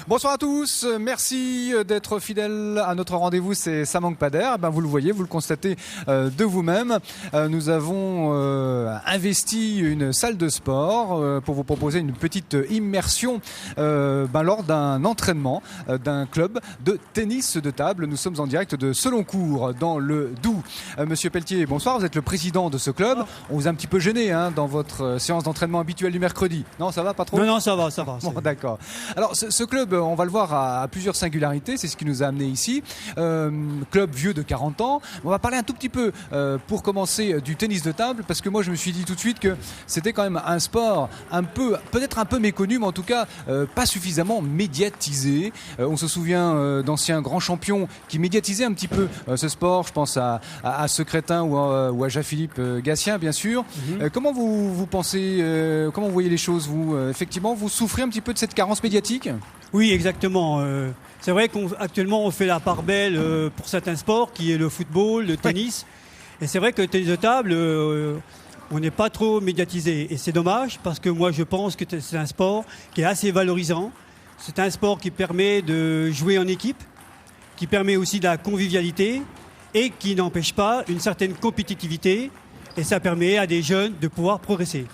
Bonsoir à tous, merci d'être fidèles à notre rendez-vous, c'est Ça manque pas d'air. Vous le voyez, vous le constatez de vous-même. Nous avons investi une salle de sport pour vous proposer une petite immersion lors d'un entraînement d'un club de tennis de table. Nous sommes en direct de Seloncourt, dans le Doubs. Monsieur Pelletier, bonsoir, vous êtes le président de ce club. On vous a un petit peu gêné dans votre séance d'entraînement habituelle du mercredi. Non, ça va pas trop ? Non, ça va. Bon, d'accord. Alors, ce club, on va le voir, a plusieurs singularités. C'est ce qui nous a amené ici. Club vieux de 40 ans. On va parler un tout petit peu, pour commencer, du tennis de table, parce que moi, je me suis dit tout de suite que c'était quand même un sport peut-être un peu méconnu, mais en tout cas, pas suffisamment médiatisé. On se souvient d'anciens grands champions qui médiatisaient un petit peu ce sport. Je pense à Secrétin ou à Jean-Philippe Gatien, bien sûr. Comment vous pensez, comment vous voyez les choses, vous effectivement, vous souffrez un petit peu de cette carence médiatique ? Oui, exactement. C'est vrai qu'actuellement, on fait la part belle pour certains sports, qui est le football, le tennis. Et c'est vrai que le tennis de table, on n'est pas trop médiatisé. Et c'est dommage, parce que moi, je pense que c'est un sport qui est assez valorisant. C'est un sport qui permet de jouer en équipe, qui permet aussi de la convivialité et qui n'empêche pas une certaine compétitivité. Et ça permet à des jeunes de pouvoir progresser.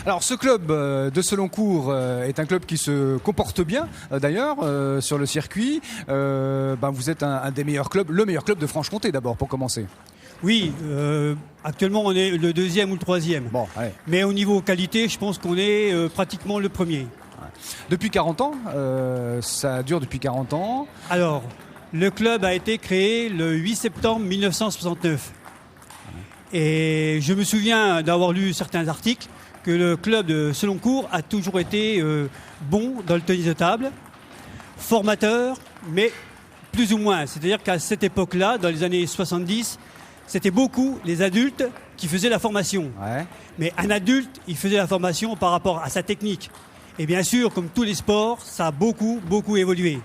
Alors ce club de Seloncourt est un club qui se comporte bien d'ailleurs sur le circuit. Vous êtes un des meilleurs clubs, le meilleur club de Franche-Comté d'abord pour commencer. Oui, actuellement on est le deuxième ou le troisième. Bon, allez. Mais au niveau qualité, je pense qu'on est pratiquement le premier. Depuis 40 ans, ça dure depuis 40 ans. Alors, le club a été créé le 8 septembre 1969. Et je me souviens d'avoir lu certains articles que le club de Seloncourt a toujours été bon dans le tennis de table, formateur, mais plus ou moins. C'est-à-dire qu'à cette époque-là, dans les années 70, c'était beaucoup les adultes qui faisaient la formation. Ouais. Mais un adulte, il faisait la formation par rapport à sa technique. Et bien sûr, comme tous les sports, ça a beaucoup évolué.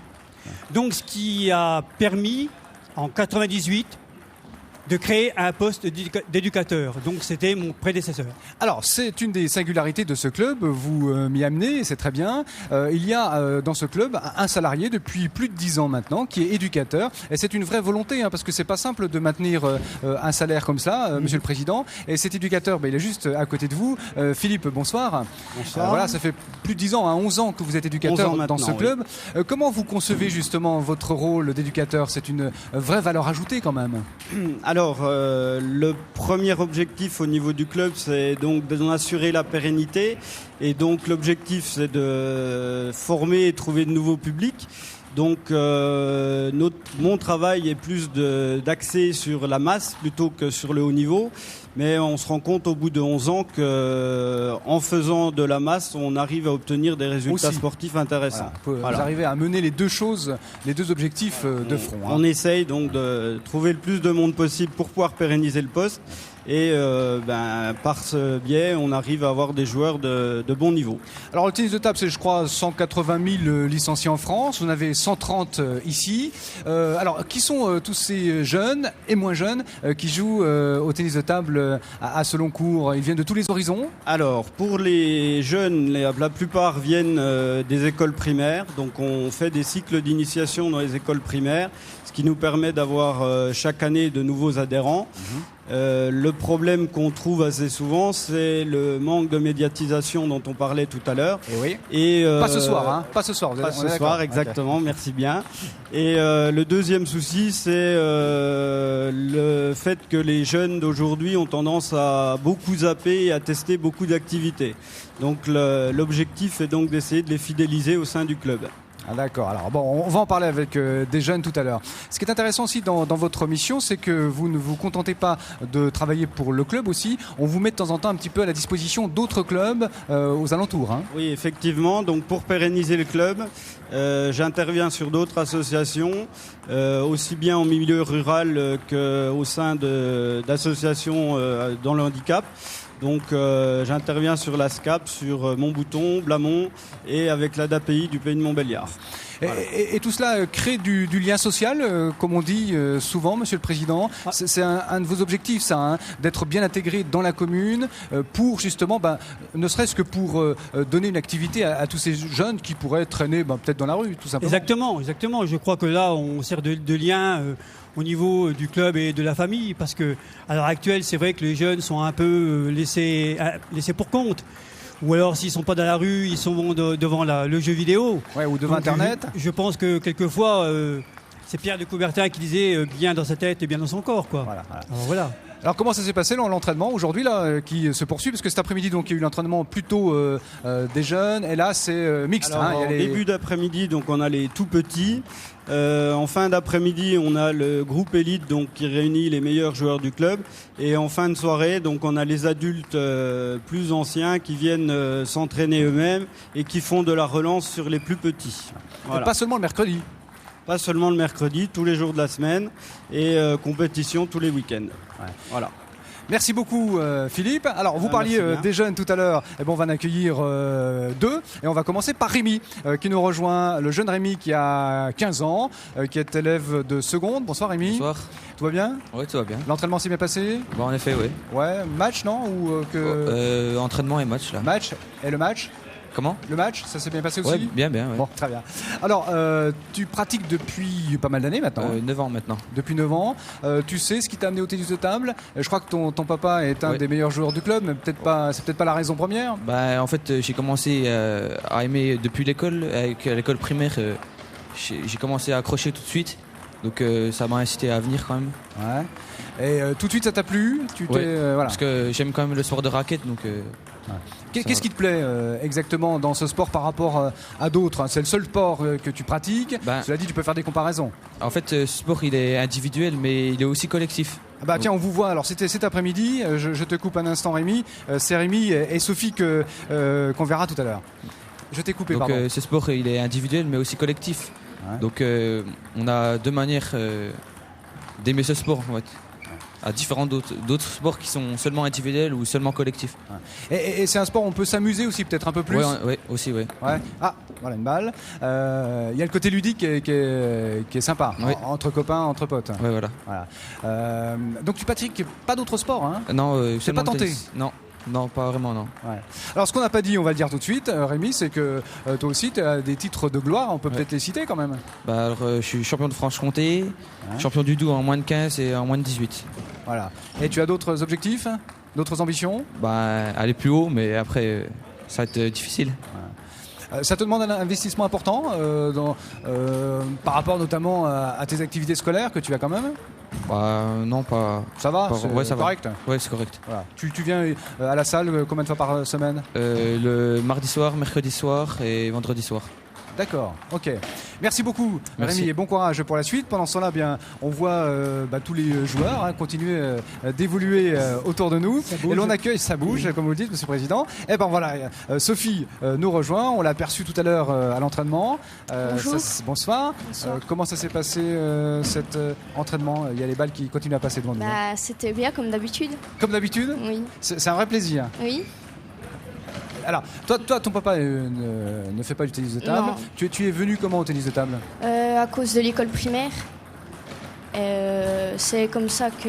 Donc ce qui a permis, en 98, de créer un poste d'éducateur. Donc c'était mon prédécesseur. Alors c'est une des singularités de ce club, vous m'y amenez, c'est très bien. Il y a dans ce club un salarié depuis plus de 10 ans maintenant qui est éducateur, et c'est une vraie volonté parce que c'est pas simple de maintenir un salaire comme ça, Monsieur le Président. Et cet éducateur, il est juste à côté de vous. Philippe, bonsoir. Bonsoir. Voilà, ça fait plus de 10 ans, 11 ans que vous êtes éducateur dans ce club. Oui. Comment vous concevez justement votre rôle d'éducateur ? C'est une vraie valeur ajoutée quand même. Alors, le premier objectif au niveau du club, c'est donc d'en assurer la pérennité. Et donc, l'objectif, c'est de former et trouver de nouveaux publics. Donc, mon travail est plus d'axer sur la masse plutôt que sur le haut niveau. Mais on se rend compte au bout de 11 ans qu'en faisant de la masse, on arrive à obtenir des résultats sportifs intéressants. Voilà. Vous arrivez à mener les deux choses, les deux objectifs de front. On essaye donc de trouver le plus de monde possible pour pouvoir pérenniser le poste. Et par ce biais, on arrive à avoir des joueurs de bon niveau. Alors le tennis de table, c'est je crois 180 000 licenciés en France. Vous en avez 130 ici. Alors qui sont tous ces jeunes et moins jeunes qui jouent au tennis de table à Seloncourt ? Ils viennent de tous les horizons ? Alors pour les jeunes, la plupart viennent des écoles primaires. Donc on fait des cycles d'initiation dans les écoles primaires, ce qui nous permet d'avoir chaque année de nouveaux adhérents. Le problème qu'on trouve assez souvent, c'est le manque de médiatisation dont on parlait tout à l'heure. Et pas ce soir, Pas ce soir. Pas ce soir, exactement. Okay. Merci bien. Et le deuxième souci, c'est le fait que les jeunes d'aujourd'hui ont tendance à beaucoup zapper et à tester beaucoup d'activités. Donc l'objectif est donc d'essayer de les fidéliser au sein du club. Ah d'accord, alors on va en parler avec des jeunes tout à l'heure. Ce qui est intéressant aussi dans votre mission, c'est que vous ne vous contentez pas de travailler pour le club aussi, on vous met de temps en temps un petit peu à la disposition d'autres clubs aux alentours. Oui, effectivement, donc pour pérenniser le club, j'interviens sur d'autres associations, aussi bien en milieu rural qu'au sein d'associations dans le handicap. Donc j'interviens sur la SCAP, sur Montbouton, Blamont et avec l'ADAPI du pays de Montbéliard. Et tout cela crée du lien social, comme on dit souvent, Monsieur le Président. C'est un de vos objectifs, ça, hein, d'être bien intégré dans la commune pour justement, ne serait-ce que pour donner une activité à tous ces jeunes qui pourraient traîner peut-être dans la rue, tout simplement. Exactement. Je crois que là, on sert de lien au niveau du club et de la famille, parce que à l'heure actuelle, c'est vrai que les jeunes sont un peu laissés pour compte. Ou alors, s'ils sont pas dans la rue, ils sont devant le jeu vidéo. Ouais, ou devant Internet. Je pense que quelquefois, c'est Pierre de Coubertin qui disait bien dans sa tête et bien dans son corps, quoi. Voilà. Alors comment ça s'est passé l'entraînement aujourd'hui là qui se poursuit, parce que cet après-midi donc il y a eu l'entraînement plutôt des jeunes, et là c'est mixte. Alors, en début d'après-midi donc on a les tout petits. En fin d'après-midi on a le groupe élite donc qui réunit les meilleurs joueurs du club, et en fin de soirée donc on a les adultes plus anciens qui viennent s'entraîner eux-mêmes et qui font de la relance sur les plus petits. Voilà. Pas seulement le mercredi. Pas seulement le mercredi, tous les jours de la semaine, et compétition tous les week-ends. Voilà. Merci beaucoup Philippe. Alors vous parliez des jeunes tout à l'heure, on va en accueillir deux, et on va commencer par Rémi qui nous rejoint, le jeune Rémi qui a 15 ans, qui est élève de seconde. Bonsoir Rémi. Bonsoir. Tout va bien ? Oui, tout va bien. L'entraînement s'est bien passé ? Bon, en effet, oui. Ouais, match non ou entraînement et match là. Match et le match ? Comment ? Le match, ça s'est bien passé aussi ? Ouais, bien. Ouais. Bon, très bien. Alors, tu pratiques depuis pas mal d'années maintenant. 9 ans maintenant. Depuis 9 ans. Tu sais ce qui t'a amené au tennis de table ? Je crois que ton papa est un des meilleurs joueurs du club, mais c'est peut-être pas la raison première. En fait, j'ai commencé à aimer depuis l'école, avec l'école primaire. J'ai commencé à accrocher tout de suite. Donc ça m'a incité à venir quand même. Ouais. Et tout de suite ça t'a plu ? Voilà. Parce que j'aime quand même le sport de raquette. Donc, Qu'est-ce qui te plaît exactement dans ce sport par rapport à d'autres ? C'est le seul sport que tu pratiques. Cela dit, tu peux faire des comparaisons. En fait, ce sport il est individuel, mais il est aussi collectif. Tiens, on vous voit. Alors c'était cet après-midi. Je te coupe un instant, Rémi. C'est Rémi et Sophie qu'on verra tout à l'heure. Je t'ai coupé, donc, pardon. Ce sport il est individuel, mais aussi collectif. Ouais. Donc on a deux manières d'aimer ce sport en fait. À différents d'autres sports qui sont seulement individuels ou seulement collectifs. Et c'est un sport où on peut s'amuser aussi peut-être un peu plus. Oui, aussi, oui. Ouais. Ah, voilà une balle. Il y a le côté ludique qui est sympa, entre copains, entre potes. Oui, voilà. Donc tu pratiques pas d'autres sports, hein ? Non, c'est pas tenté. Non, pas vraiment, non. Ouais. Alors, ce qu'on n'a pas dit, on va le dire tout de suite, Rémi, c'est que toi aussi, tu as des titres de gloire. On peut peut-être les citer quand même. Je suis champion de Franche-Comté, champion du Doubs en moins de 15 et en moins de 18. Voilà. Et tu as d'autres objectifs, d'autres ambitions ? Aller plus haut, mais après, ça va être difficile. Ouais. Ça te demande un investissement important par rapport notamment à tes activités scolaires que tu as quand même ? Non, pas. Ça va ? C'est correct ? Oui, c'est correct. Voilà. Tu viens à la salle combien de fois par semaine ? Le mardi soir, mercredi soir et vendredi soir. D'accord, ok. Merci beaucoup, Merci. Rémi, et bon courage pour la suite. Pendant ce temps-là, on voit tous les joueurs continuer d'évoluer autour de nous. Et l'on accueille, ça bouge, comme vous le dites, Monsieur le Président. Et voilà, Sophie nous rejoint. On l'a aperçue tout à l'heure à l'entraînement. Bonjour. Bonsoir. Comment ça s'est passé cet entraînement ? Il y a les balles qui continuent à passer devant nous. C'était bien, comme d'habitude. Comme d'habitude ? Oui. C'est un vrai plaisir. Oui. Alors, toi, ton papa ne fait pas du tennis de table. Non. Tu es venu comment au tennis de table ? À cause de l'école primaire. C'est comme ça que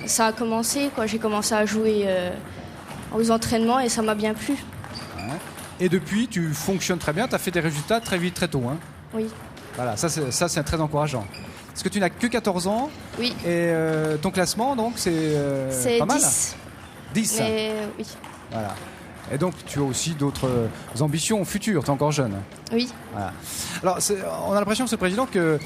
ça a commencé. J'ai commencé à jouer aux entraînements et ça m'a bien plu. Ouais. Et depuis, tu fonctionnes très bien. Tu as fait des résultats très vite, très tôt. Hein ? Oui. Voilà, ça c'est très encourageant. Parce que tu n'as que 14 ans. Oui. Et ton classement, donc, c'est pas mal. 10. Mais oui. Voilà. Et donc, tu as aussi d'autres ambitions futures. Tu es encore jeune. Oui. Voilà. Alors, on a l'impression, Monsieur le Président, qu'il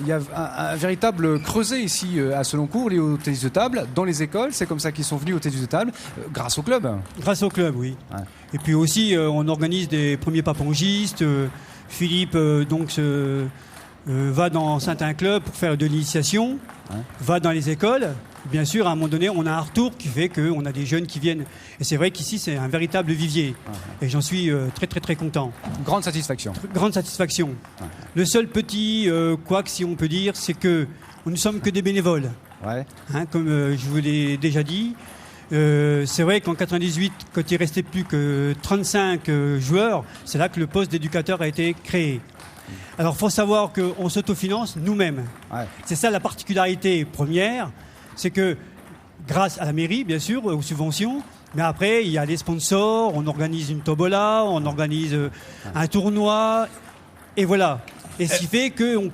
y a un véritable creuset ici à Seloncourt lié au tennis de table. Dans les écoles, c'est comme ça qu'ils sont venus au tennis de table, grâce au club. Grâce au club, oui. Ouais. Et puis aussi, on organise des premiers papongistes. Philippe, va dans certains clubs pour faire de l'initiation, va dans les écoles. Bien sûr, à un moment donné, on a un retour qui fait qu'on a des jeunes qui viennent. Et c'est vrai qu'ici, c'est un véritable vivier. Et j'en suis très, très, très content. Grande satisfaction. Grande satisfaction. Le seul petit couac, si on peut dire, c'est que nous ne sommes que des bénévoles. Ouais. Comme je vous l'ai déjà dit. C'est vrai qu'en 98, quand il restait plus que 35 joueurs, c'est là que le poste d'éducateur a été créé. Alors, il faut savoir qu'on s'autofinance nous-mêmes. Ouais. C'est ça la particularité première, c'est que grâce à la mairie, bien sûr, aux subventions, mais après, il y a les sponsors, on organise une tombola, on organise un tournoi, et voilà. Et ce qui fait qu'on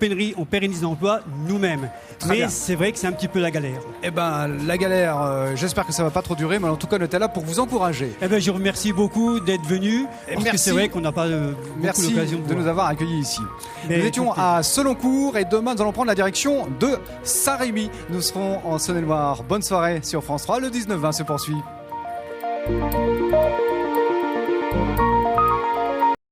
pérennise l'emploi nous-mêmes. Très Mais bien. c'est vrai que c'est un petit peu la galère. Eh ben, la galère, j'espère que ça va pas trop durer, mais en tout cas, on était là pour vous encourager. Eh ben, je vous remercie beaucoup d'être venu, Et parce que merci. c'est vrai qu'on n'a pas beaucoup Merci l'occasion de nous voir. avoir accueillis ici. Mais Nous étions écoutez, à Seloncourt et demain nous allons prendre la direction de Saint-Rémy. Nous serons en Saône-et-Loire. Bonne soirée sur France 3. Le 19-20 se poursuit.